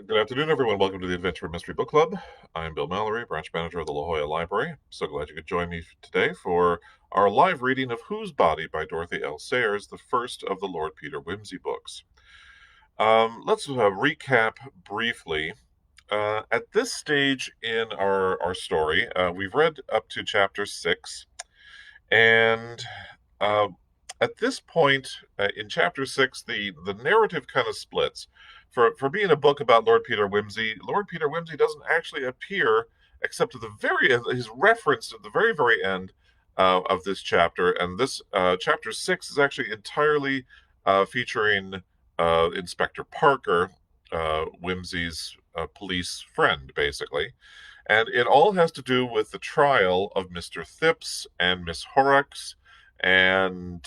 Good afternoon, everyone. Welcome to the Adventure Mystery Book Club. I'm Bill Mallory, branch manager of the La Jolla Library. So glad you could join me today for our live reading of Whose Body by Dorothy L. Sayers, the first of the Lord Peter Wimsey books. Let's recap briefly. At this stage in our story, we've read up to chapter 6, and uh, at this point in chapter 6, the narrative kind of splits. For being a book about Lord Peter Wimsey doesn't actually appear except at the very end. He's referenced at the very, very end of this chapter, and this chapter 6 is actually entirely featuring Inspector Parker, Wimsey's police friend, basically. And it all has to do with the trial of Mr. Thipps and Miss Horrocks. And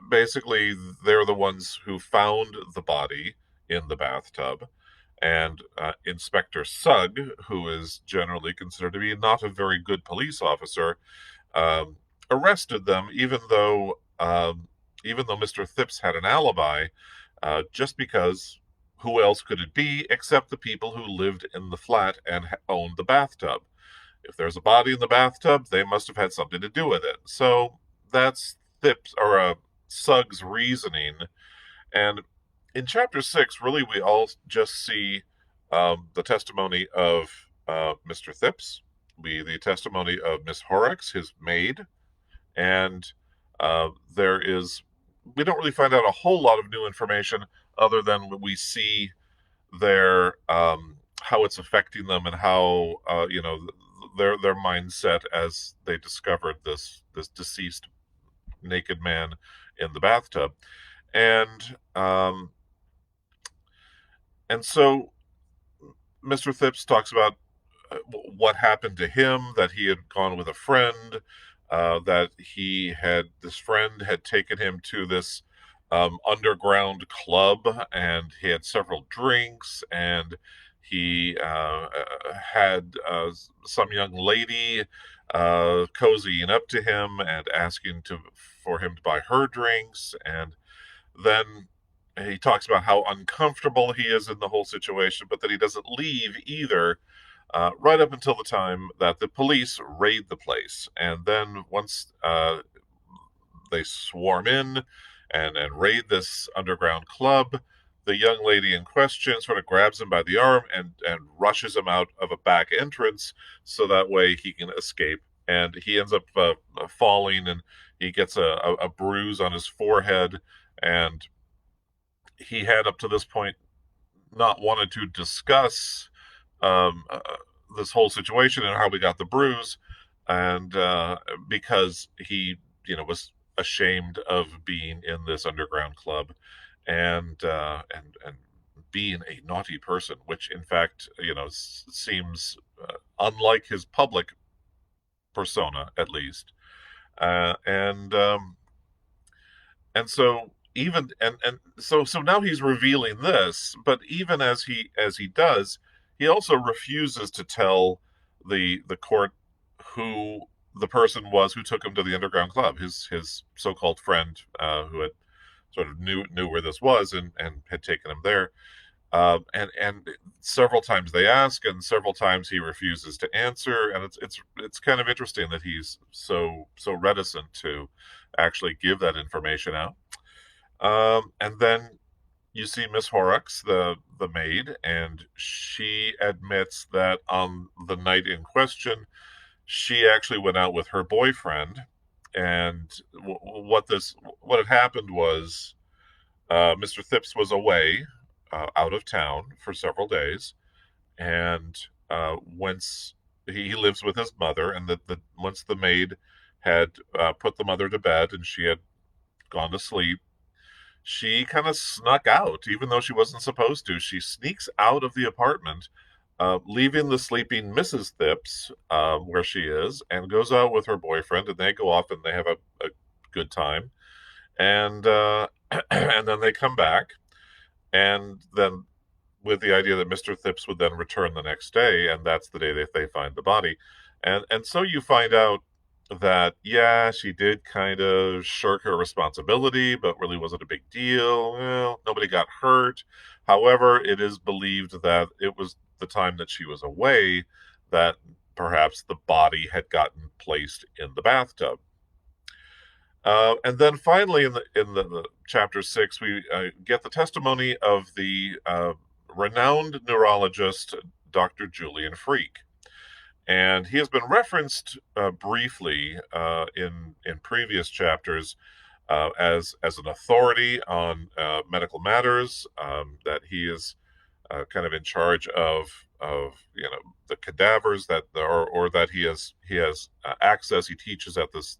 basically, they're the ones who found the body in the bathtub. And Inspector Sugg, who is generally considered to be not a very good police officer, um, arrested them, even though Mr. Thipps had an alibi, just because who else could it be except the people who lived in the flat and owned the bathtub? If there's a body in the bathtub, they must have had something to do with it. So that's Sugg's reasoning. And in chapter 6, really, we all just see the testimony of Mr. Thipps, the testimony of Miss Horrocks, his maid, and there is we don't really find out a whole lot of new information other than we see their how it's affecting them and how their mindset as they discovered this deceased naked man in the bathtub, and um, and so Mr. Thipps talks about what happened to him, that he had gone with a friend, that this friend had taken him to this underground club, and he had several drinks, and he had some young lady cozying up to him and asking for him to buy her drinks, and then he talks about how uncomfortable he is in the whole situation, but that he doesn't leave either, right up until the time that the police raid the place. And then once they swarm in and raid this underground club, the young lady in question sort of grabs him by the arm and rushes him out of a back entrance so that way he can escape. And he ends up falling, and he gets a bruise on his forehead. And he had up to this point not wanted to discuss um, uh, this whole situation and how we got the bruise, and because he, was ashamed of being in this underground club, and being a naughty person, which in fact, seems unlike his public persona, at least, and so so now he's revealing this, but even as he does, he also refuses to tell the court who the person was who took him to the underground club, his so-called friend, who had sort of knew where this was and had taken him there. And several times they ask, and several times he refuses to answer, and it's kind of interesting that he's so reticent to actually give that information out. And then you see Miss Horrocks, the maid, and she admits that on the night in question, she actually went out with her boyfriend. And what had happened was, Mr. Thipps was away, out of town for several days, and once he lives with his mother, and once the maid had put the mother to bed and she had gone to sleep, she kind of snuck out, even though she wasn't supposed to. She sneaks out of the apartment, leaving the sleeping Mrs. Thipps where she is, and goes out with her boyfriend, and they go off and they have a good time. And and then they come back, and then with the idea that Mr. Thipps would then return the next day, and that's the day that they find the body. And so you find out that, yeah, she did kind of shirk her responsibility, but really wasn't a big deal. Well, nobody got hurt. However, it is believed that it was the time that she was away that perhaps the body had gotten placed in the bathtub. And then finally, in the chapter 6, we get the testimony of the renowned neurologist Dr. Julian Freak, and he has been referenced briefly in previous chapters as an authority on medical matters. That he is kind of in charge of the cadavers that or that he has access. He teaches at this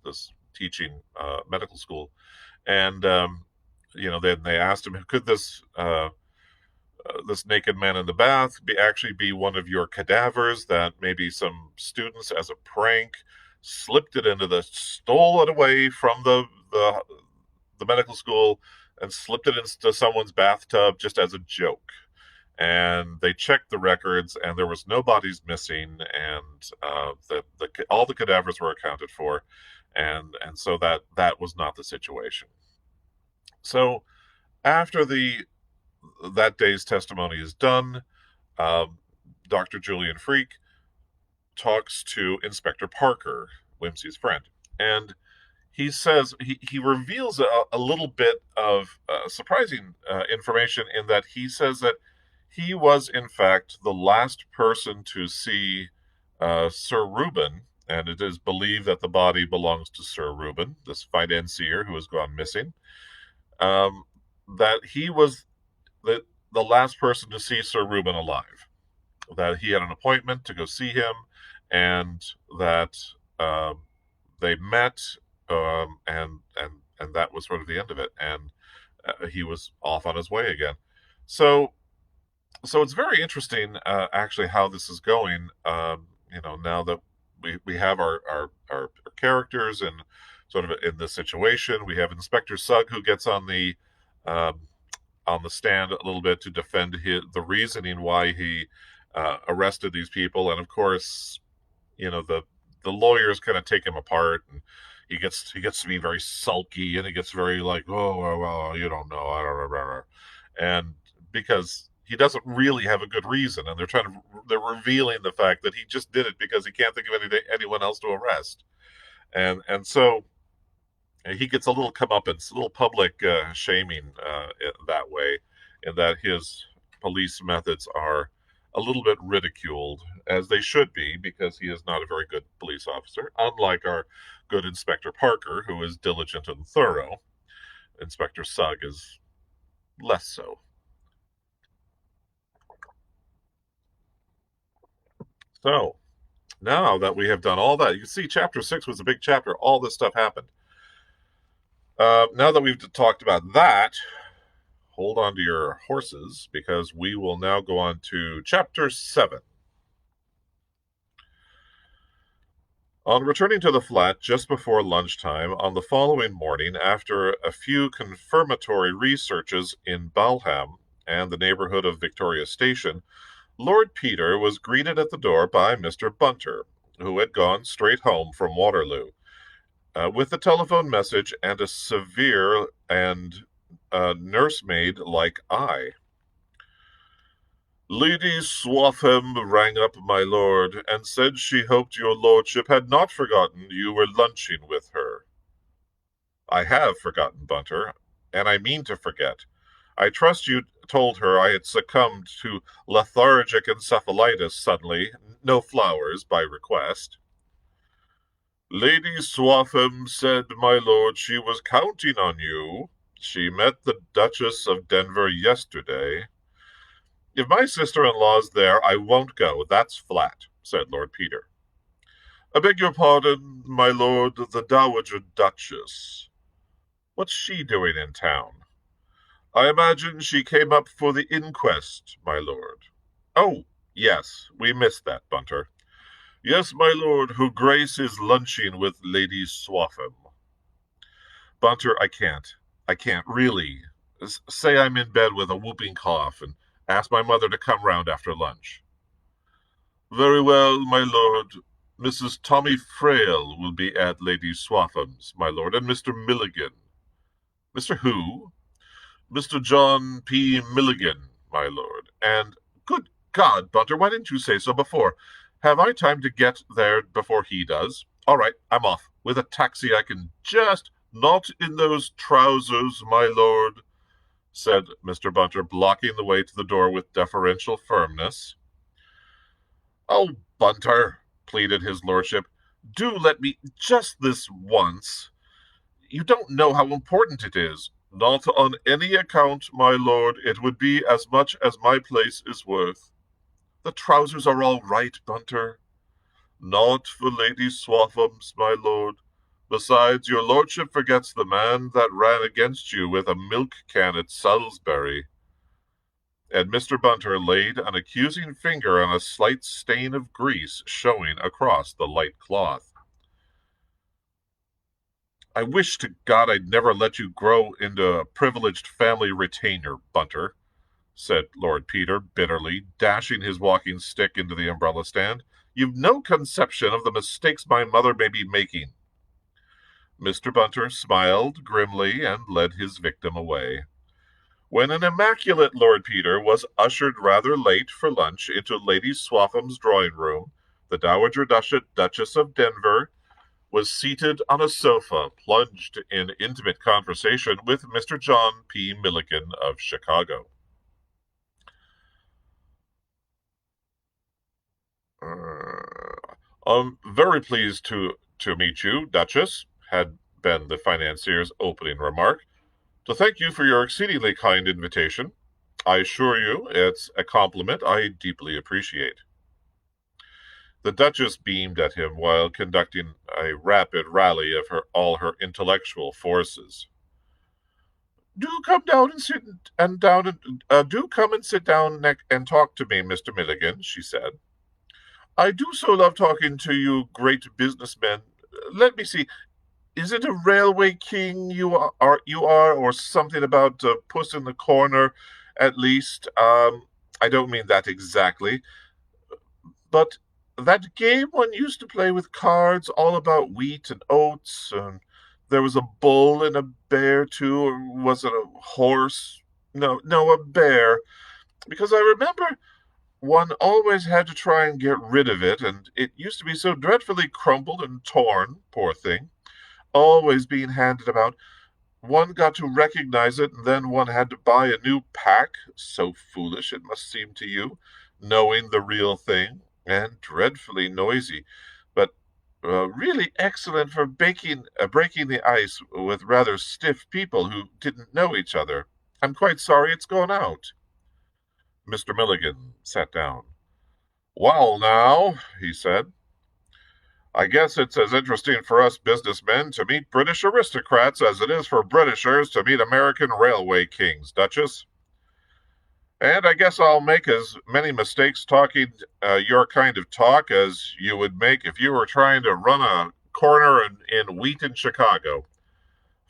teaching medical school, and then they asked him, could this naked man in the bath actually be one of your cadavers that maybe some students, as a prank, slipped it stole it away from the medical school and slipped it into someone's bathtub just as a joke. And they checked the records, and there was no bodies missing, and all the cadavers were accounted for, and so that was not the situation. So after the that day's testimony is done, um, Dr. Julian Freak talks to Inspector Parker, Whimsy's friend, and he reveals a little bit of surprising information in that he says that he was in fact the last person to see Sir Reuben, and it is believed that the body belongs to Sir Reuben, this financier who has gone missing. Um, that he was the last person to see Sir Reuben alive. That he had an appointment to go see him, and that um, they met, and that was sort of the end of it. And he was off on his way again. So so it's very interesting, actually, how this is going. Now that we have our characters and sort of in this situation, we have Inspector Sugg who gets um, on the stand a little bit to defend the reasoning why he arrested these people, and of course, the lawyers kind of take him apart, and he gets to be very sulky, and he gets very like, oh well, you don't know, I don't know, and because he doesn't really have a good reason, and they're revealing the fact that he just did it because he can't think of anyone else to arrest, and so he gets a little comeuppance, a little public shaming that way, in that his police methods are a little bit ridiculed, as they should be, because he is not a very good police officer, unlike our good Inspector Parker, who is diligent and thorough. Inspector Sugg is less so. So, now that we have done all that, you can see chapter 6 was a big chapter. All this stuff happened. Now that we've talked about that, hold on to your horses, because we will now go on to chapter 7. On returning to the flat just before lunchtime on the following morning, after a few confirmatory researches in Balham and the neighborhood of Victoria Station, Lord Peter was greeted at the door by Mr. Bunter, who had gone straight home from Waterloo, with a telephone message and a severe and nursemaid-like eye. Lady Swaffham rang up, my lord, and said she hoped your lordship had not forgotten you were lunching with her. I have forgotten, Bunter, and I mean to forget. I trust you told her I had succumbed to lethargic encephalitis suddenly, no flowers, by request. Lady Swaffham said, my lord, she was counting on you. She met the Duchess of Denver yesterday. If my sister-in-law's there, I won't go, that's flat, said Lord Peter. I beg your pardon, my lord, the Dowager Duchess. What's she doing in town? I imagine she came up for the inquest, my lord. Oh, yes, we missed that, Bunter. Yes, my lord, her grace is lunching with Lady Swaffham. Bunter, I can't. I can't, really. Say I'm in bed with a whooping cough and ask my mother to come round after lunch. Very well, my lord. Mrs. Tommy Frail will be at Lady Swatham's, my lord, and Mr. Milligan. Mr. Who? Mr. John P. Milligan, my lord. And, good God, Bunter, why didn't you say so before? Have I time to get there before he does? All right, I'm off. With a taxi I can just... Not in those trousers, my lord, said Mr. Bunter, blocking the way to the door with deferential firmness. Oh, Bunter, pleaded his lordship, do let me just this once. You don't know how important it is. Not on any account, my lord. It would be as much as my place is worth. The trousers are all right, Bunter. Not for Lady Swatham's, my lord. Besides, your lordship forgets the man that ran against you with a milk can at Salisbury. And Mr. Bunter laid an accusing finger on a slight stain of grease showing across the light cloth. I wish to God I'd never let you grow into a privileged family retainer, Bunter, said Lord Peter bitterly, dashing his walking stick into the umbrella stand. You've no conception of the mistakes my mother may be making. Mr. Bunter smiled grimly and led his victim away. When an immaculate Lord Peter was ushered rather late for lunch into Lady Swatham's drawing room, the Dowager Duchess of Denver was seated on a sofa, plunged in intimate conversation with Mr. John P. Milligan of Chicago. I'm very pleased to meet you, Duchess, had been the financier's opening remark. To thank you for your exceedingly kind invitation. I assure you it's a compliment I deeply appreciate. The Duchess beamed at him while conducting a rapid rally of all her intellectual forces. Do come down and sit down and talk to me, Mr. Milligan, she said. I do so love talking to you great businessmen. Let me see. Is it a railway king you are, or something about Puss in the Corner, at least? I don't mean that exactly, but that game one used to play with cards, all about wheat and oats, and there was a bull and a bear too, or was it a horse? No, a bear. Because I remember one always had to try and get rid of it, and it used to be so dreadfully crumpled and torn, poor thing, always being handed about. One got to recognize it, and then one had to buy a new pack. So foolish, it must seem to you, knowing the real thing, and dreadfully noisy, but really excellent for breaking the ice with rather stiff people who didn't know each other. I'm quite sorry it's gone out. Mr. Milligan sat down. Well, now, he said, I guess it's as interesting for us businessmen to meet British aristocrats as it is for Britishers to meet American railway kings, Duchess. And I guess I'll make as many mistakes talking your kind of talk as you would make if you were trying to run a corner in Wheaton, Chicago.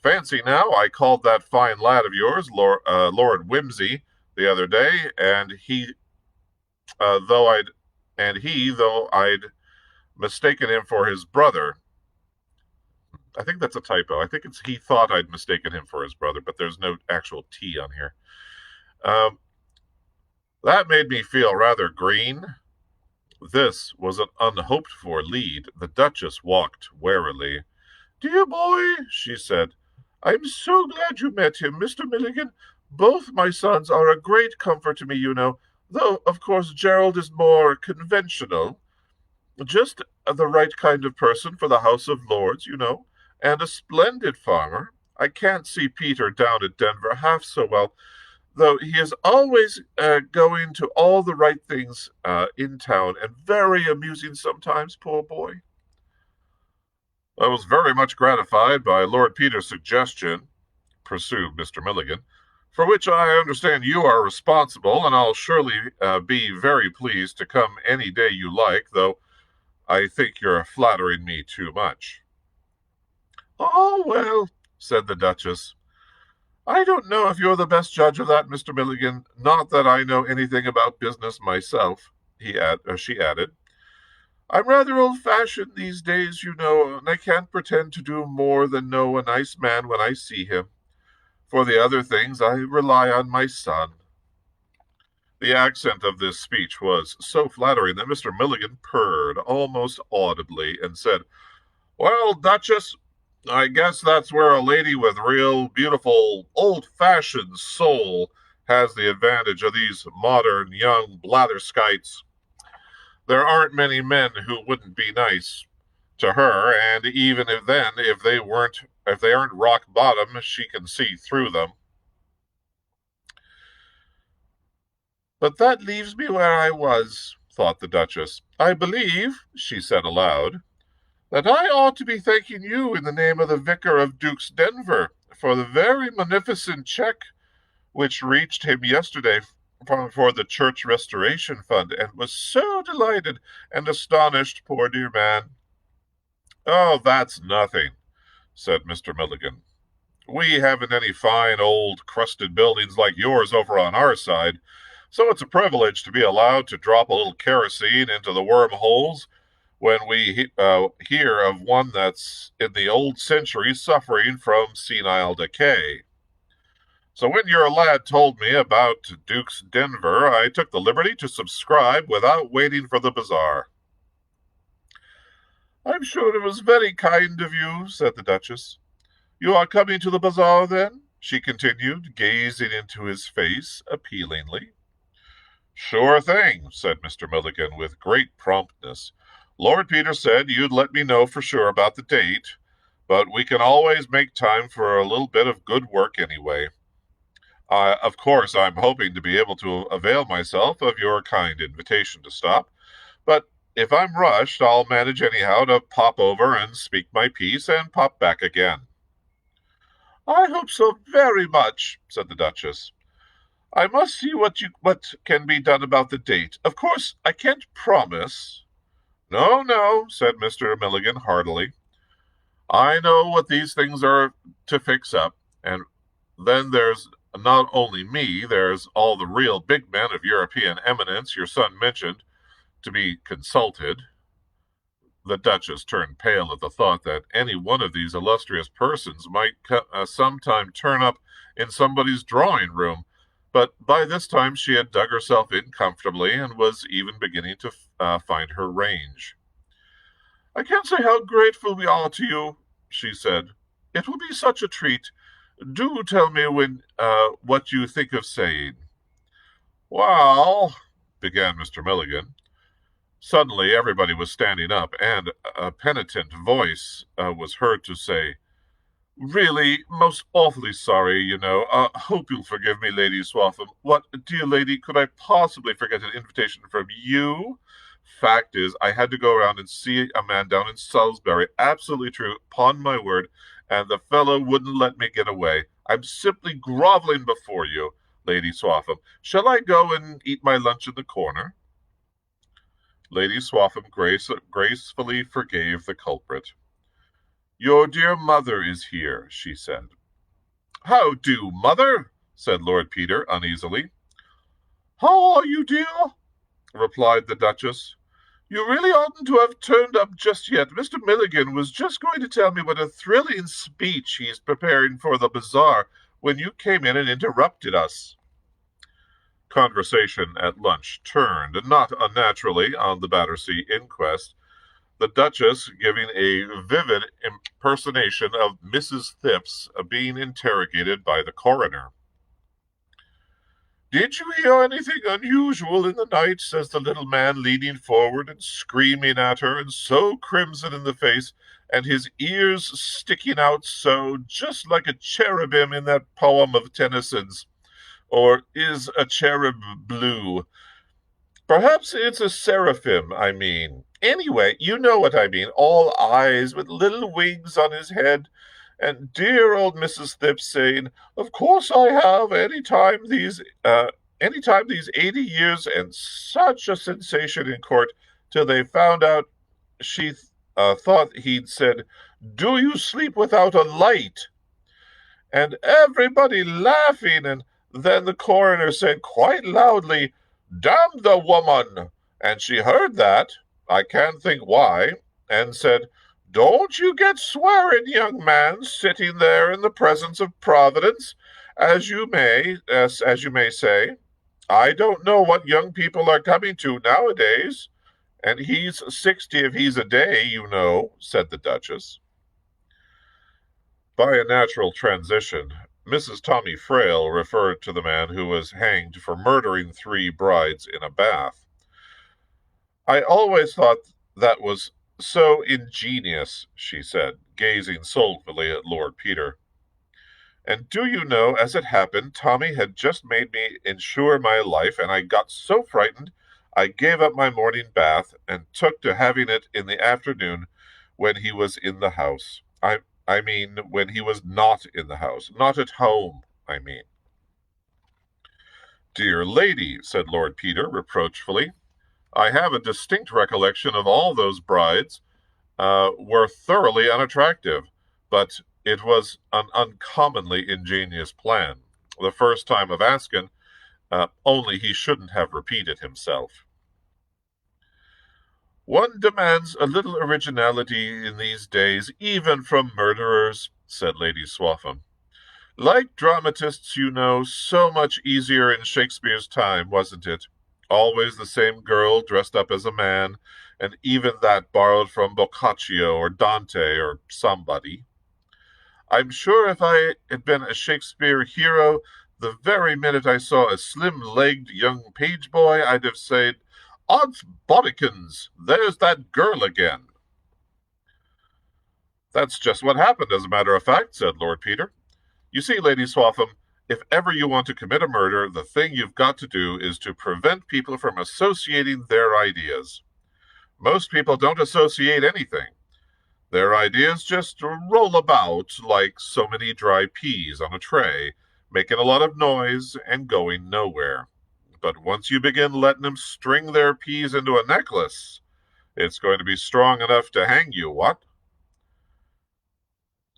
Fancy now, I called that fine lad of yours, Lord Whimsy, the other day, and though I'd mistaken him for his brother. I think that's a typo. I think it's he thought I'd mistaken him for his brother, but there's no actual T on here. That made me feel rather green. This was an unhoped-for lead. The Duchess walked warily. Dear boy, she said, I'm so glad you met him, Mr. Milligan. Both my sons are a great comfort to me, you know, though, of course, Gerald is more conventional. Just the right kind of person for the House of Lords, you know, and a splendid farmer. I can't see Peter down at Denver half so well, though he is always going to all the right things in town, and very amusing sometimes, poor boy. I was very much gratified by Lord Peter's suggestion, pursued Mr. Milligan, for which I understand you are responsible, and I'll surely be very pleased to come any day you like, though I think you're flattering me too much. Oh, well, said the Duchess, I don't know if you're the best judge of that, Mr. Milligan. Not that I know anything about business myself, she added. I'm rather old-fashioned these days, you know, and I can't pretend to do more than know a nice man when I see him. For the other things, I rely on my son." The accent of this speech was so flattering that Mr. Milligan purred almost audibly and said, "Well, Duchess, I guess that's where a lady with real beautiful old-fashioned soul has the advantage of these modern young blatherskites. There aren't many men who wouldn't be nice to her, and even if then, if they aren't rock bottom, she can see through them." "But that leaves me where I was," thought the Duchess. "I believe," she said aloud, "that I ought to be thanking you in the name of the Vicar of Duke's Denver for the very munificent check which reached him yesterday for the Church Restoration Fund, and was so delighted and astonished, poor dear man." "Oh, that's nothing," said Mr. Milligan. "We haven't any fine old crusted buildings like yours over on our side, so it's a privilege to be allowed to drop a little kerosene into the wormholes when we hear of one that's in the old century suffering from senile decay. So when your lad told me about Duke's Denver, I took the liberty to subscribe without waiting for the bazaar." "I'm sure it was very kind of you," said the Duchess. "You are coming to the bazaar, then?" she continued, gazing into his face appealingly. "Sure thing," said Mr. Milligan with great promptness. "Lord Peter said you'd let me know for sure about the date, but we can always make time for a little bit of good work anyway. Of course, I'm hoping to be able to avail myself of your kind invitation to stop, but if I'm rushed, I'll manage anyhow to pop over and speak my piece and pop back again." "I hope so very much," said the Duchess. "I must see what can be done about the date. Of course, I can't promise." "No, no," said Mr. Milligan heartily. "I know what these things are to fix up, and then there's not only me, there's all the real big men of European eminence your son mentioned to be consulted." The Duchess turned pale at the thought that any one of these illustrious persons might sometime turn up in somebody's drawing room, but by this time she had dug herself in comfortably and was even beginning to find her range. "I can't say how grateful we are to you," she said. "It will be such a treat. Do tell me what you think of saying." "Well," began Mr. Milligan. Suddenly everybody was standing up, and a penitent voice was heard to say, "Really, most awfully sorry, you know. Hope you'll forgive me, Lady Swaffham. What, dear lady, could I possibly forget an invitation from you? Fact is, I had to go around and see a man down in Salisbury. Absolutely true, upon my word, and the fellow wouldn't let me get away. I'm simply groveling before you, Lady Swaffham. Shall I go and eat my lunch in the corner?" Lady Swaffham gracefully forgave the culprit. "Your dear mother is here," she said. "How do, mother?" said Lord Peter uneasily. "How are you, dear?" replied the Duchess. "You really oughtn't to have turned up just yet. Mr. Milligan was just going to tell me what a thrilling speech he's preparing for the bazaar when you came in and interrupted us." Conversation at lunch turned, not unnaturally, on the Battersea inquest, the Duchess giving a vivid impersonation of Mrs. Phipps being interrogated by the coroner. "Did you hear anything unusual in the night?" says the little man, leaning forward and screaming at her, and so crimson in the face, and his ears sticking out so, just like a cherubim in that poem of Tennyson's, or "Is a cherub blue?" Perhaps it's a seraphim, I mean. Anyway, you know what I mean. All eyes, with little wings on his head. And dear old Mrs. Phipps saying, "Of course I have, any time these 80 years," and such a sensation in court till they found out she thought he'd said, "Do you sleep without a light?" And everybody laughing, and then the coroner said quite loudly, "Damn the woman!" And she heard that. I can't think why, and said, "Don't you get swearing, young man, sitting there in the presence of Providence, as you may say. I don't know what young people are coming to nowadays, and he's 60 if he's a day, you know," said the Duchess. By a natural transition, Mrs. Tommy Frail referred to the man who was hanged for murdering 3 brides in a bath. "I always thought that was so ingenious," she said, gazing soulfully at Lord Peter. "And do you know, as it happened, Tommy had just made me insure my life, and I got so frightened I gave up my morning bath and took to having it in the afternoon when he was in the house. I mean, when he was not in the house. Not at home, I mean." "Dear lady," said Lord Peter reproachfully, "I have a distinct recollection of all those brides were thoroughly unattractive, but it was an uncommonly ingenious plan. The first time of asking, only he shouldn't have repeated himself." "One demands a little originality in these days, even from murderers," said Lady Swaffham. "Like dramatists, you know, so much easier in Shakespeare's time, wasn't it? Always the same girl dressed up as a man, and even that borrowed from Boccaccio or Dante or somebody. I'm sure if I had been a Shakespeare hero, the very minute I saw a slim-legged young page boy, I'd have said, 'Odds bodikins, there's that girl again.'" "That's just what happened, as a matter of fact," said Lord Peter. "You see, Lady Swaffham, if ever you want to commit a murder, the thing you've got to do is to prevent people from associating their ideas. Most people don't associate anything. Their ideas just roll about like so many dry peas on a tray, making a lot of noise and going nowhere. But once you begin letting them string their peas into a necklace, it's going to be strong enough to hang you, what?"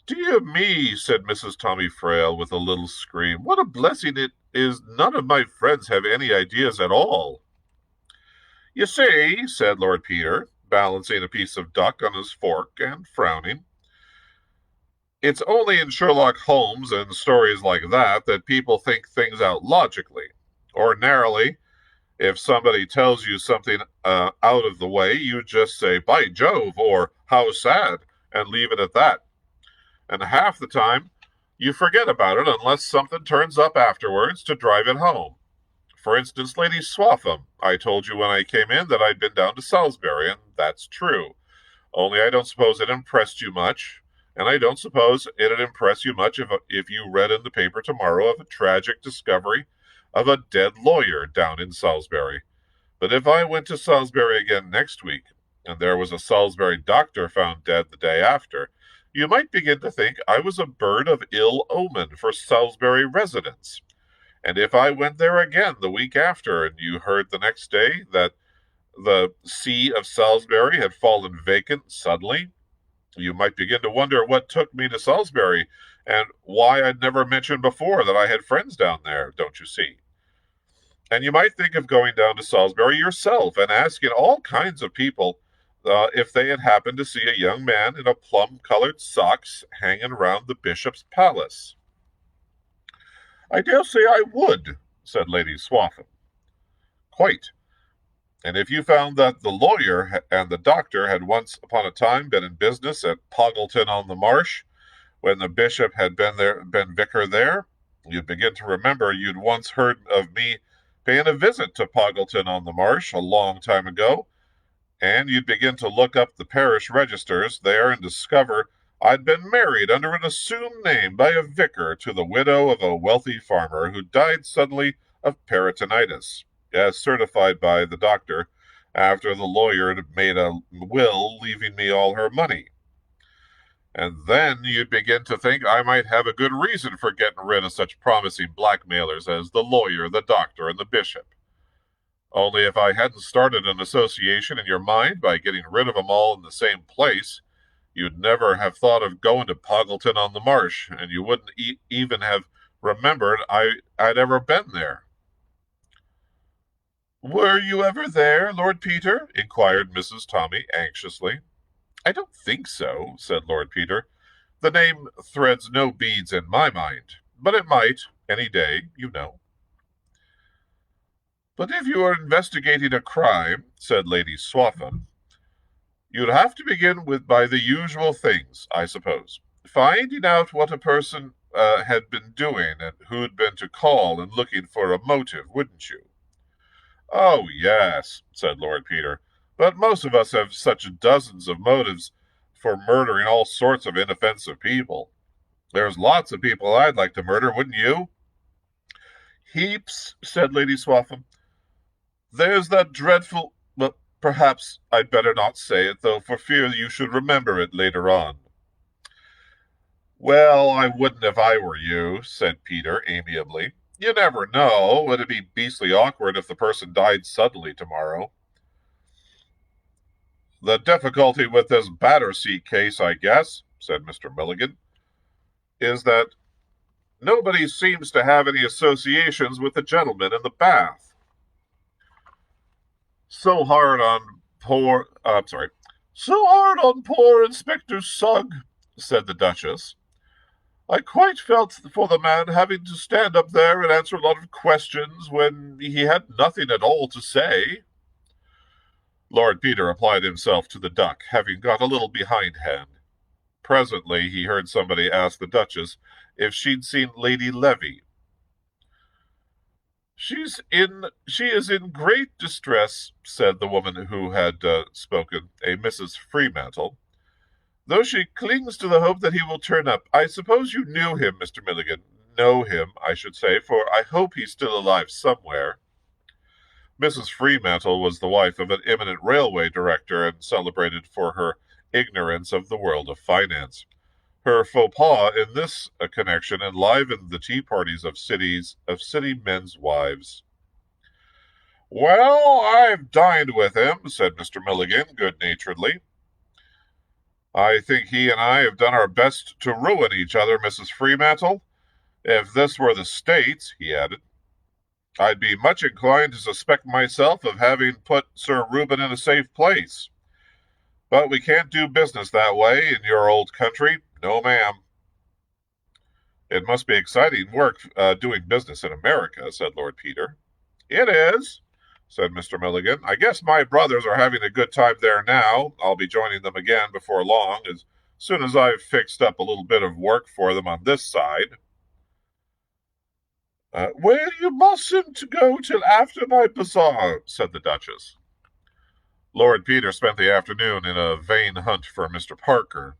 "Dear me," said Mrs. Tommy Frail with a little scream, "what a blessing it is none of my friends have any ideas at all." "You see," said Lord Peter, balancing a piece of duck on his fork and frowning, "it's only in Sherlock Holmes and stories like that that people think things out logically. Ordinarily, if somebody tells you something out of the way, you just say, 'By Jove,' or 'How sad,' and leave it at that. And half the time, you forget about it unless something turns up afterwards to drive it home. For instance, Lady Swaffham, I told you when I came in that I'd been down to Salisbury, and that's true. Only I don't suppose it impressed you much, and I don't suppose it'd impress you much if you read in the paper tomorrow of a tragic discovery of a dead lawyer down in Salisbury. But if I went to Salisbury again next week, and there was a Salisbury doctor found dead the day after, you might begin to think I was a bird of ill omen for Salisbury residents. And if I went there again the week after, and you heard the next day that the see of Salisbury had fallen vacant suddenly, you might begin to wonder what took me to Salisbury, and why I'd never mentioned before that I had friends down there, don't you see? And you might think of going down to Salisbury yourself and asking all kinds of people if they had happened to see a young man in a plum-colored socks hanging round the bishop's palace." "I dare say I would," said Lady Swaffham. "Quite. And if you found that the lawyer and the doctor had once upon a time been in business at Poggleton on the Marsh, when the bishop had been vicar there, you'd begin to remember you'd once heard of me paying a visit to Poggleton on the Marsh a long time ago, and you'd begin to look up the parish registers there and discover I'd been married under an assumed name by a vicar to the widow of a wealthy farmer who died suddenly of peritonitis, as certified by the doctor after the lawyer had made a will leaving me all her money. And then you'd begin to think I might have a good reason for getting rid of such promising blackmailers as the lawyer, the doctor, and the bishop. Only if I hadn't started an association in your mind by getting rid of 'em all in the same place, you'd never have thought of going to Poggleton on the Marsh, and you wouldn't even have remembered I'd ever been there." Were you ever there, Lord Peter? Inquired Mrs. Tommy anxiously. I don't think so, said Lord Peter. The name threads no beads in my mind, but it might, any day, you know. But if you are investigating a crime, said Lady Swaffham, you'd have to begin with by the usual things, I suppose. Finding out what a person had been doing and who'd been to call and looking for a motive, wouldn't you? Oh, yes, said Lord Peter, but most of us have such dozens of motives for murdering all sorts of inoffensive people. There's lots of people I'd like to murder, wouldn't you? Heaps, said Lady Swaffham. There's that dreadful. But perhaps I'd better not say it, though, for fear you should remember it later on. Well, I wouldn't if I were you, said Peter amiably. You never know. It'd be beastly awkward if the person died suddenly tomorrow. The difficulty with this Battersea case, I guess, said Mr. Milligan, is that nobody seems to have any associations with the gentleman in the bath. So hard on poor, so hard on poor Inspector Sugg, said the Duchess. I quite felt for the man having to stand up there and answer a lot of questions when he had nothing at all to say. Lord Peter applied himself to the duck, having got a little behindhand. Presently he heard somebody ask the Duchess if she'd seen Lady Levy. She is in great distress, said the woman who had spoken, a Mrs. Freemantle, though she clings to the hope that he will turn up. I suppose you knew him, Mr. Milligan. Know him, I should say, for I hope he's still alive somewhere. Mrs. Freemantle was the wife of an eminent railway director and celebrated for her ignorance of the world of finance. Her faux pas in this connection enlivened the tea parties of city men's wives. Well, I've dined with him, said Mr. Milligan good-naturedly. I think he and I have done our best to ruin each other, Mrs. Freemantle. If this were the States, he added, I'd be much inclined to suspect myself of having put Sir Reuben in a safe place. But we can't do business that way in your old country. No, ma'am. It must be exciting work doing business in America, said Lord Peter. It is, said Mr. Milligan. I guess my brothers are having a good time there now. I'll be joining them again before long, as soon as I've fixed up a little bit of work for them on this side. Well, you mustn't go till after my bazaar, said the Duchess. Lord Peter spent the afternoon in a vain hunt for Mr. Parker.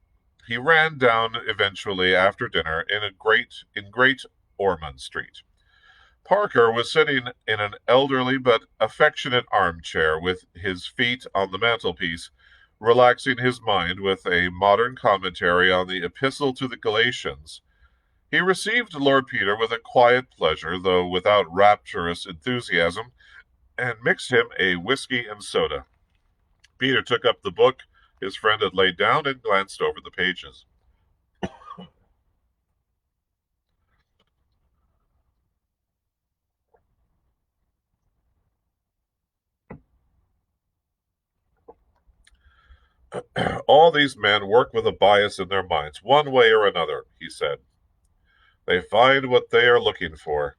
He ran down eventually after dinner in Great Ormond Street. Parker was sitting in an elderly but affectionate armchair with his feet on the mantelpiece, relaxing his mind with a modern commentary on the Epistle to the Galatians. He received Lord Peter with a quiet pleasure, though without rapturous enthusiasm, and mixed him a whisky and soda. Peter took up the book his friend had laid down and glanced over the pages. All these men work with a bias in their minds, one way or another, he said. They find what they are looking for.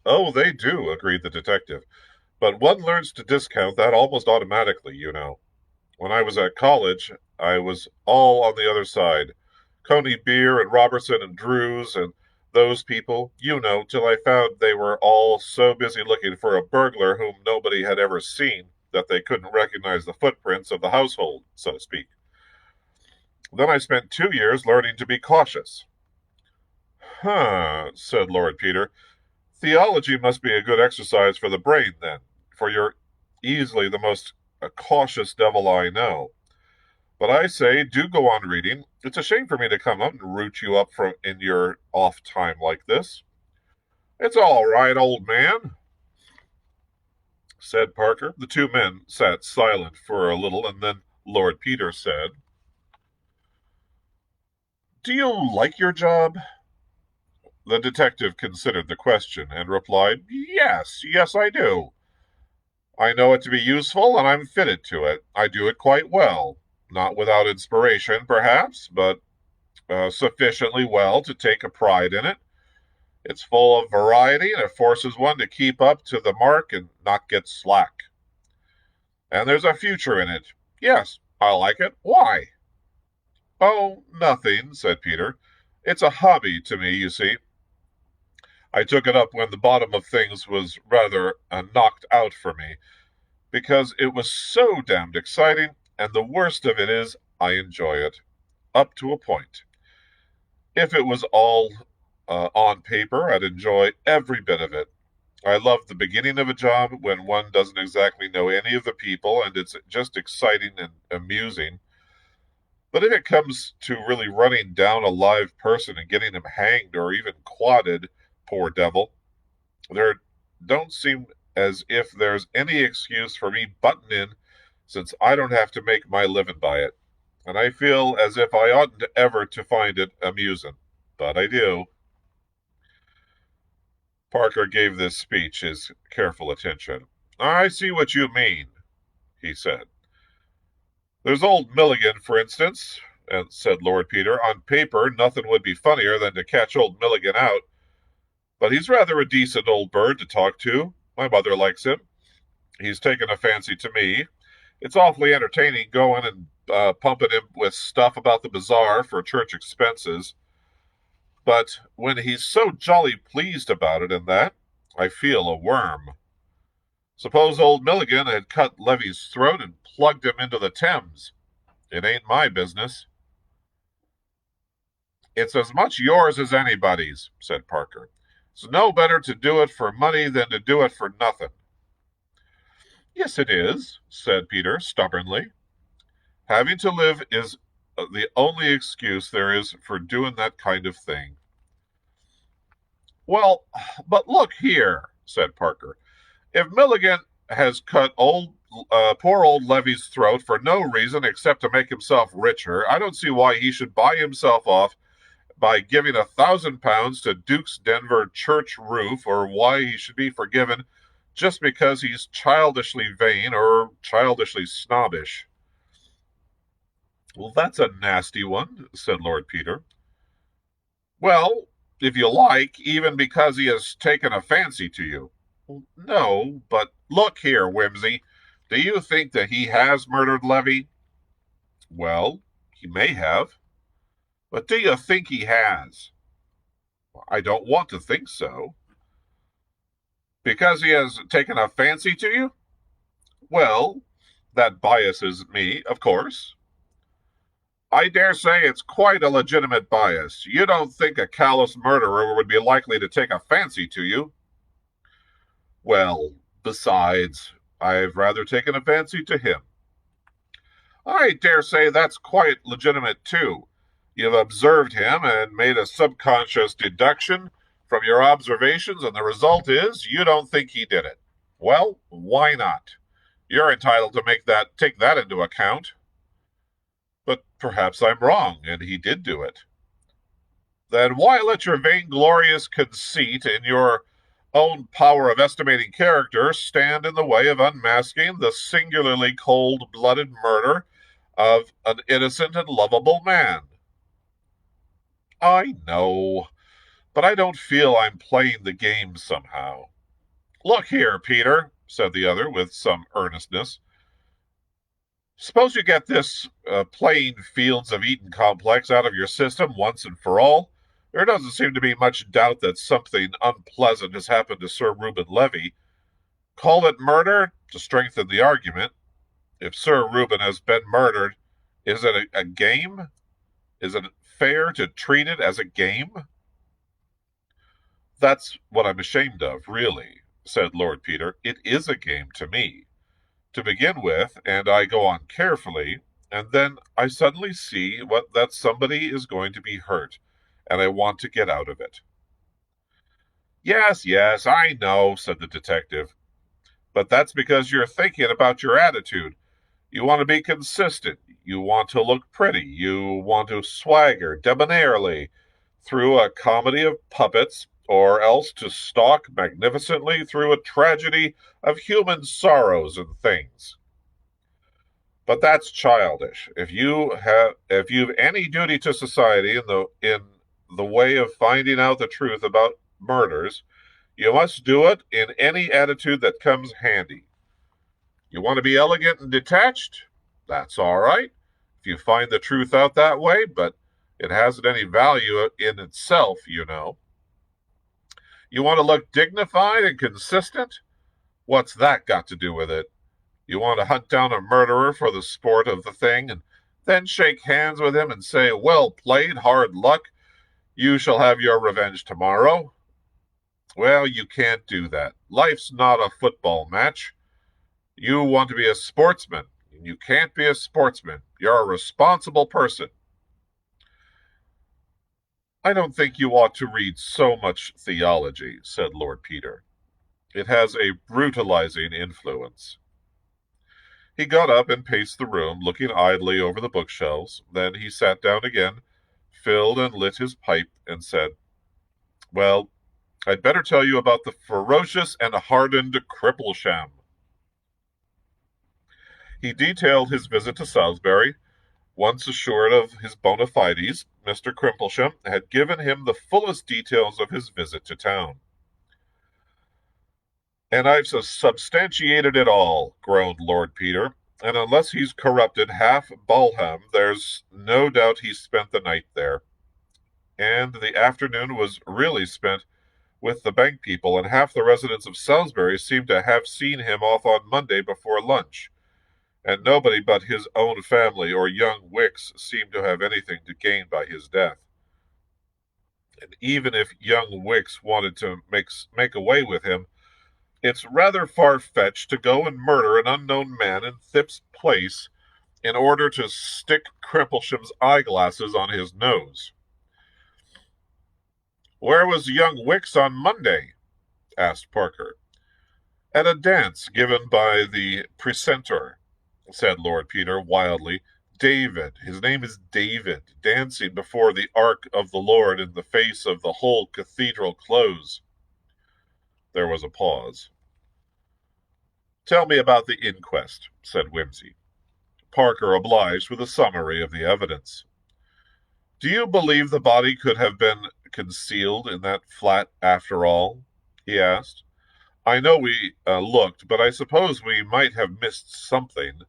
Oh, they do, agreed the detective. But one learns to discount that almost automatically, you know. When I was at college, I was all on the other side. Coney Beer and Robertson and Drews and those people, you know, till I found they were all so busy looking for a burglar whom nobody had ever seen that they couldn't recognize the footprints of the household, so to speak. Then I spent 2 years learning to be cautious. Huh, said Lord Peter. Theology must be a good exercise for the brain, then, for you're easily the most cautious devil I know. But I say, do go on reading. It's a shame for me to come up and root you up in your off time like this. It's all right, old man, said Parker. The two men sat silent for a little, and then Lord Peter said, Do you like your job? The detective considered the question and replied, Yes, I do. I know it to be useful, and I'm fitted to it. I do it quite well. Not without inspiration, perhaps, but sufficiently well to take a pride in it. It's full of variety, and it forces one to keep up to the mark and not get slack. And there's a future in it. Yes, I like it. Why? Oh, nothing, said Peter. It's a hobby to me, you see. I took it up when the bottom of things was rather knocked out for me, because it was so damned exciting, and the worst of it is I enjoy it, up to a point. If it was all on paper, I'd enjoy every bit of it. I love the beginning of a job when one doesn't exactly know any of the people and it's just exciting and amusing. But if it comes to really running down a live person and getting him hanged or even quadded, poor devil, there don't seem as if there's any excuse for me butting in since I don't have to make my living by it. And I feel as if I oughtn't ever to find it amusing. But I do. Parker gave this speech his careful attention. I see what you mean, he said. There's old Milligan, for instance, said Lord Peter. On paper, nothing would be funnier than to catch old Milligan out. But he's rather a decent old bird to talk to. My mother likes him. He's taken a fancy to me. It's awfully entertaining going and pumping him with stuff about the bazaar for church expenses. But when he's so jolly pleased about it and that, I feel a worm. Suppose old Milligan had cut Levy's throat and plugged him into the Thames. It ain't my business. It's as much yours as anybody's, said Parker. It's no better to do it for money than to do it for nothing. Yes, it is, said Peter stubbornly. Having to live is the only excuse there is for doing that kind of thing. Well, but look here, said Parker. If Milligan has cut poor old Levy's throat for no reason except to make himself richer, I don't see why he should buy himself off by giving £1,000 to Duke's Denver church roof, or why he should be forgiven just because he's childishly vain or childishly snobbish. Well, that's a nasty one, said Lord Peter. Well, if you like, even because he has taken a fancy to you. Well, no, but look here, Whimsy. Do you think that he has murdered Levy? Well, he may have. But do you think he has? I don't want to think so. Because he has taken a fancy to you? Well, that biases me, of course. I dare say it's quite a legitimate bias. You don't think a callous murderer would be likely to take a fancy to you? Well, besides, I've rather taken a fancy to him. I dare say that's quite legitimate, too. You've observed him and made a subconscious deduction from your observations, and the result is you don't think he did it. Well, why not? You're entitled to take that into account. But perhaps I'm wrong, and he did do it. Then why let your vainglorious conceit in your own power of estimating character stand in the way of unmasking the singularly cold-blooded murder of an innocent and lovable man? I know, but I don't feel I'm playing the game somehow. Look here, Peter, said the other with some earnestness. Suppose you get this playing Fields of Eton complex out of your system once and for all. There doesn't seem to be much doubt that something unpleasant has happened to Sir Reuben Levy. Call it murder to strengthen the argument. If Sir Reuben has been murdered, is it a game? Is it fair to treat it as a game? That's what I'm ashamed of, really, said Lord Peter. It is a game to me. To begin with, and I go on carefully, and then I suddenly see that somebody is going to be hurt, and I want to get out of it. Yes, I know, said the detective. But that's because you're thinking about your attitude. You want to be consistent. You want to look pretty. You want to swagger debonairly through a comedy of puppets or else to stalk magnificently through a tragedy of human sorrows and things. But that's childish. If you've any duty to society in the way of finding out the truth about murders, you must do it in any attitude that comes handy. You want to be elegant and detached? That's all right. If you find the truth out that way, but it hasn't any value in itself, you know. You want to look dignified and consistent? What's that got to do with it? You want to hunt down a murderer for the sport of the thing and then shake hands with him and say, "Well played, hard luck. You shall have your revenge tomorrow." Well, you can't do that. Life's not a football match. You want to be a sportsman. You can't be a sportsman. You're a responsible person. "I don't think you ought to read so much theology," said Lord Peter. "It has a brutalizing influence." He got up and paced the room, looking idly over the bookshelves. Then he sat down again, filled and lit his pipe, and said, "Well, I'd better tell you about the ferocious and hardened Cripplesham." He detailed his visit to Salisbury. Once assured of his bona fides, Mr. Crimplesham had given him the fullest details of his visit to town. "And I've substantiated it all," groaned Lord Peter, "and unless he's corrupted half Balham, there's no doubt he spent the night there. And the afternoon was really spent with the bank people, and half the residents of Salisbury seem to have seen him off on Monday before lunch, and nobody but his own family or young Wicks seemed to have anything to gain by his death. And even if young Wicks wanted to make away with him, it's rather far-fetched to go and murder an unknown man in Thip's place in order to stick Crimplesham's eyeglasses on his nose." "Where was young Wicks on Monday?" asked Parker. "At a dance given by the precentor," said Lord Peter wildly. "David, his name is David, dancing before the Ark of the Lord in the face of the whole cathedral close." There was a pause. "Tell me about the inquest," said Wimsey. Parker obliged with a summary of the evidence. "Do you believe the body could have been concealed in that flat after all?" he asked. "I know we looked, but I suppose we might have missed something."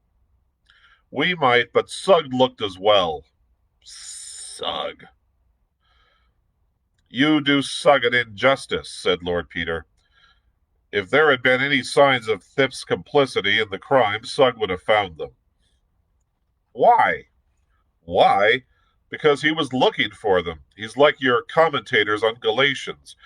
"We might, but Sugg looked as well." "Sugg!" "You do Sugg an injustice," said Lord Peter. "If there had been any signs of Thip's complicity in the crime, Sugg would have found them." "Why?" "Why? Because he was looking for them. He's like your commentators on Galatians.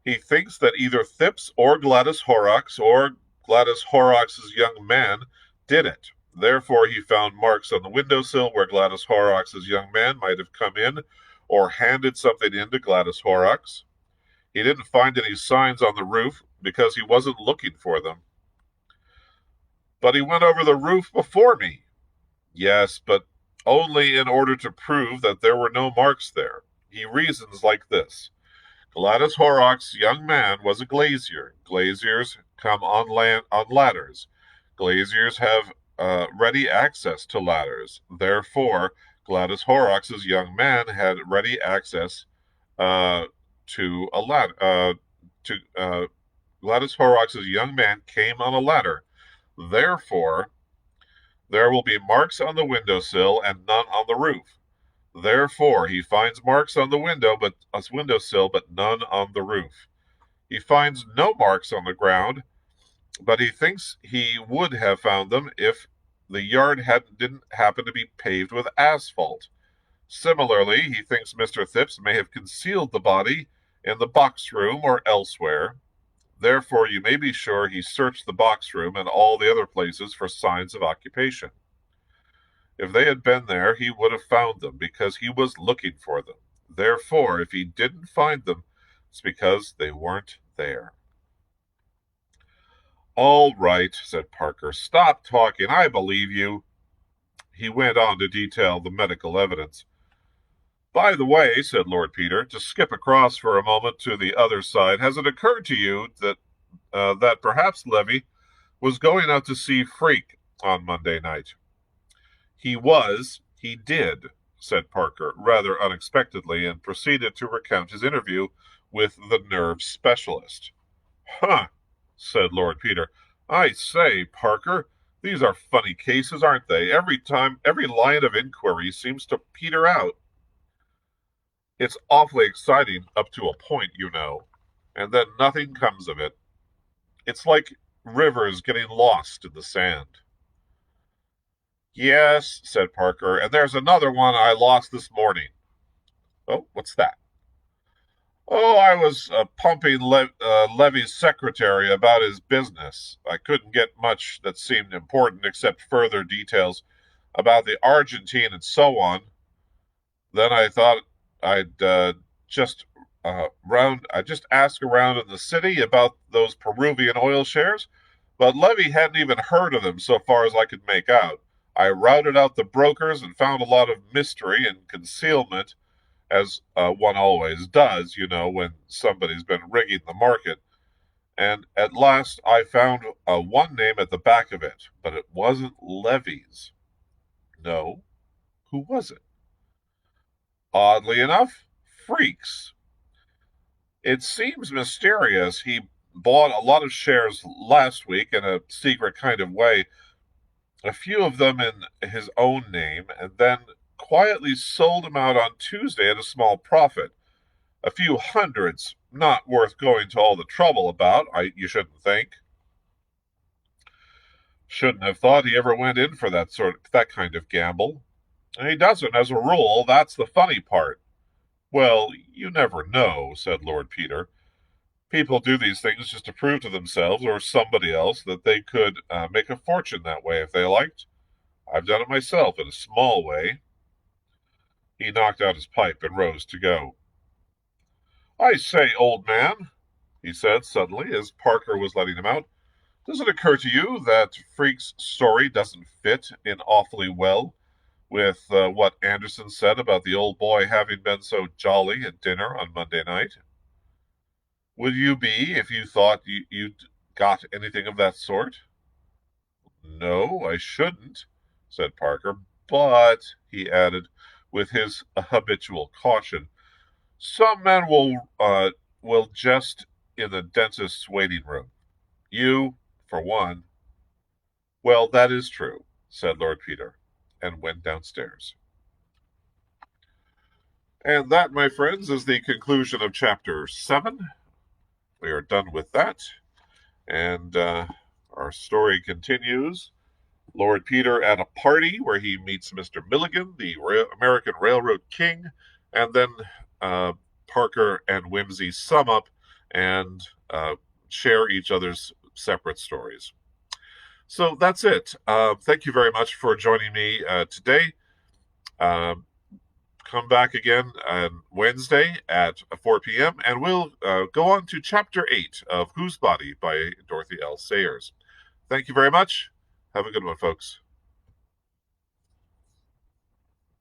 He thinks that either Thip's or Gladys Horrocks or Gladys Horrocks's young man did it. Therefore, he found marks on the windowsill where Gladys Horrocks's young man might have come in or handed something in to Gladys Horrocks. He didn't find any signs on the roof because he wasn't looking for them." "But he went over the roof before me." "Yes, but only in order to prove that there were no marks there. He reasons like this. Gladys Horrocks's young man was a glazier. Glaziers come on ladders. Glaziers have ready access to ladders. Therefore, Gladys Horrocks's young man had ready access to a ladder. Gladys Horrocks's young man came on a ladder. Therefore, there will be marks on the windowsill and none on the roof. Therefore, he finds marks on the windowsill, but none on the roof. He finds no marks on the ground, but he thinks he would have found them if the yard didn't happen to be paved with asphalt. Similarly, he thinks Mr. Thipps may have concealed the body in the box room or elsewhere. Therefore, you may be sure he searched the box room and all the other places for signs of occupation. If they had been there, he would have found them because he was looking for them. Therefore, if he didn't find them, it's because they weren't there." "All right," said Parker. "Stop talking. I believe you." He went on to detail the medical evidence. By the way, said Lord Peter, to skip across for a moment to the other side, has it occurred to you that perhaps Levy was going out to see Freak on Monday night? He did, said Parker, rather unexpectedly, and proceeded to recount his interview with the nerve specialist. Huh, said Lord Peter. I say, Parker, these are funny cases, aren't they? Every line of inquiry seems to peter out. It's awfully exciting up to a point, you know, and then nothing comes of it. It's like rivers getting lost in the sand. Yes, said Parker, and there's another one I lost this morning. Oh, what's that? Oh, I was pumping Levy's secretary about his business. I couldn't get much that seemed important except further details about the Argentine and so on. Then I thought I'd just I just ask around in the city about those Peruvian oil shares, but Levy hadn't even heard of them so far as I could make out. I routed out the brokers and found a lot of mystery and concealment, as one always does, you know, when somebody's been rigging the market. And at last I found one name at the back of it, but it wasn't Levy's. No, who was it? Oddly enough, Freak's. It seems mysterious. He bought a lot of shares last week in a secret kind of way, a few of them in his own name, and then quietly sold them out on Tuesday at a small profit. A few hundreds, not worth going to all the trouble about, you shouldn't think. Shouldn't have thought he ever went in for that kind of gamble. And he doesn't, as a rule. That's the funny part. Well, you never know, said Lord Peter. People do these things just to prove to themselves or somebody else that they could make a fortune that way if they liked. I've done it myself in a small way. He knocked out his pipe and rose to go. I say, old man, he said suddenly as Parker was letting him out, does it occur to you that Freak's story doesn't fit in awfully well with what Anderson said about the old boy having been so jolly at dinner on Monday night? Would you be if you thought you'd got anything of that sort? No, I shouldn't, said Parker. But, he added, with his habitual caution, some men will jest in the dentist's waiting room. You, for one. Well, that is true, said Lord Peter, and went downstairs. And that, my friends, is the conclusion of chapter 7. We are done with that, and our story continues. Lord Peter at a party where he meets Mr. Milligan, the American Railroad King, and then Parker and Whimsy sum up and share each other's separate stories. So that's it. Thank you very much for joining me today. Come back again on Wednesday at 4 p.m. and we'll go on to Chapter 8 of Whose Body by Dorothy L. Sayers. Thank you very much. Have a good one, folks.